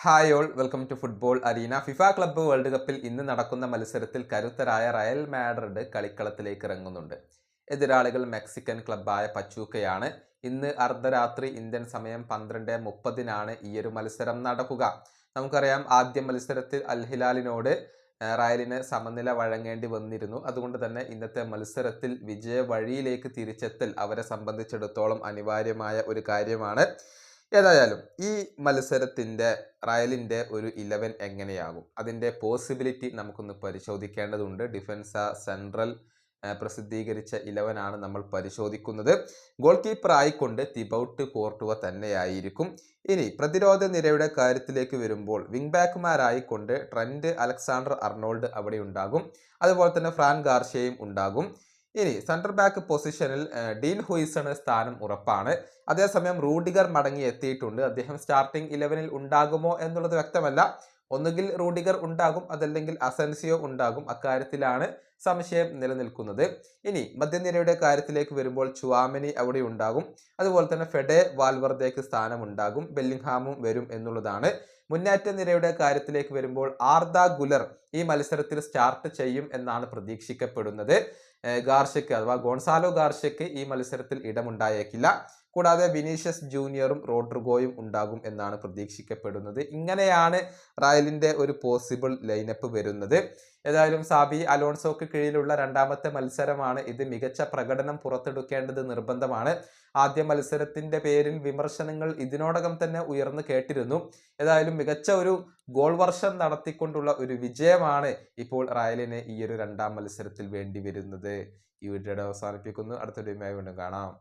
Hi all welcome to football arena. FIFA club world കപ്പിൽ ഇന്ന് നടക്കുന്ന മത്സരത്തിൽ കരുത്തരായ റയൽ മാഡ്രിഡ് കളിക്കളത്തിലേക്ക് ഇറങ്ങുന്നുണ്ട്. എതിരാളികൾ മെക്സിക്കൻ ക്ലബ്ബായ പച്ചൂക്കയാണ്. ഇന്ന് അർദ്ധരാത്രി ഇന്ത്യൻ സമയം 12:30 ഈ ഒരു മത്സരം നടക്കുക. നമുക്കറിയാം, ആദ്യ മത്സരത്തിൽ അൽ ഹിലാലിനോട് റയലിന് സമനില വഴങ്ങേണ്ടി വന്നിരുന്നു. അതുകൊണ്ട് തന്നെ ഇന്നത്തെ മത്സരത്തിൽ വിജയ വഴിയിലേക്ക് തിരിച്ചെത്തൽ അവരെ സംബന്ധിച്ചിടത്തോളം അനിവാര്യമായ ഒരു കാര്യമാണ്. ഏതായാലും ഈ മത്സരത്തിൻ്റെ റയലിൻ്റെ ഒരു 11 എങ്ങനെയാകും, അതിൻ്റെ പോസിബിലിറ്റി നമുക്കൊന്ന് പരിശോധിക്കേണ്ടതുണ്ട്. ഡിഫൻസ സെൻട്രൽ പ്രസിദ്ധീകരിച്ച 11 ആണ് നമ്മൾ പരിശോധിക്കുന്നത്. ഗോൾ കീപ്പർ ആയിക്കൊണ്ട് തിബൌട്ട് കോർട്ടുവ തന്നെയായിരിക്കും. ഇനി പ്രതിരോധ നിരയുടെ കാര്യത്തിലേക്ക് വരുമ്പോൾ വിങ് ബാക്കുമാരായിക്കൊണ്ട് ട്രെൻറ്റ് അലക്സാണ്ടർ അർണോൾഡ് അവിടെ ഉണ്ടാകും. അതുപോലെ തന്നെ ഫ്രാൻ ഗാർഷ്യയും ഉണ്ടാകും. ഇനി സെൻട്രൽ ബാക്ക് പൊസിഷനിൽ ഡീൻ ഹുയിസണ് സ്ഥാനം ഉറപ്പാണ്. അതേസമയം റൂഡിഗർ മടങ്ങി എത്തിയിട്ടുണ്ട്. അദ്ദേഹം സ്റ്റാർട്ടിംഗ് 11-ൽ ഉണ്ടാകുമോ എന്നുള്ളത് വ്യക്തമല്ല. ഒന്നുകിൽ റൂഡിഗർ ഉണ്ടാകും, അതല്ലെങ്കിൽ അസൻസിയോ ഉണ്ടാകും. അക്കാര്യത്തിലാണ് സംശയം നിലനിൽക്കുന്നത്. ഇനി മധ്യനിരയുടെ കാര്യത്തിലേക്ക് വരുമ്പോൾ ചുവാമിനി അവിടെ ഉണ്ടാകും. അതുപോലെ തന്നെ ഫെഡെ വാൽവർദേക്ക് സ്ഥാനമുണ്ടാകും. ബെല്ലിംഗ്ഹാമും വരും എന്നുള്ളതാണ്. മുന്നേറ്റ നിരയുടെ കാര്യത്തിലേക്ക് വരുമ്പോൾ ആർദ ഗുലർ ഈ മത്സരത്തിൽ സ്റ്റാർട്ട് ചെയ്യും എന്നാണ് പ്രതീക്ഷിക്കപ്പെടുന്നത്. ഗാർഷ്യക്ക് അഥവാ ഗോൺസാലോ ഗാർഷ്യക്ക് ഈ മത്സരത്തിൽ ഇടമുണ്ടായേക്കില്ല. കൂടാതെ വിനീഷ്യസ് ജൂനിയറും റോഡ്രിഗോയും ഉണ്ടാകും എന്നാണ് പ്രതീക്ഷിക്കപ്പെടുന്നത്. ഇങ്ങനെയാണ് റയലിൻ്റെ ഒരു പോസിബിൾ ലൈനപ്പ് വരുന്നത്. ഏതായാലും സാബി അലോൺസോക്ക് കീഴിലുള്ള രണ്ടാമത്തെ മത്സരമാണ് ഇത്. മികച്ച പ്രകടനം പുറത്തെടുക്കേണ്ടത് നിർബന്ധമാണ്. ആദ്യ മത്സരത്തിൻ്റെ പേരിൽ വിമർശനങ്ങൾ ഇതിനോടകം തന്നെ ഉയർന്നു കേട്ടിരുന്നു. ഏതായാലും മികച്ച ഒരു ഗോൾ വർഷം നടത്തിക്കൊണ്ടുള്ള ഒരു വിജയമാണ് ഇപ്പോൾ റയലിന് ഈ ഒരു രണ്ടാം മത്സരത്തിൽ വേണ്ടി വരുന്നത്. ഈ വീഡിയോയുടെ അവസാനിപ്പിക്കുന്നു. അടുത്ത വീഡിയോയുമായി വീണ്ടും കാണാം.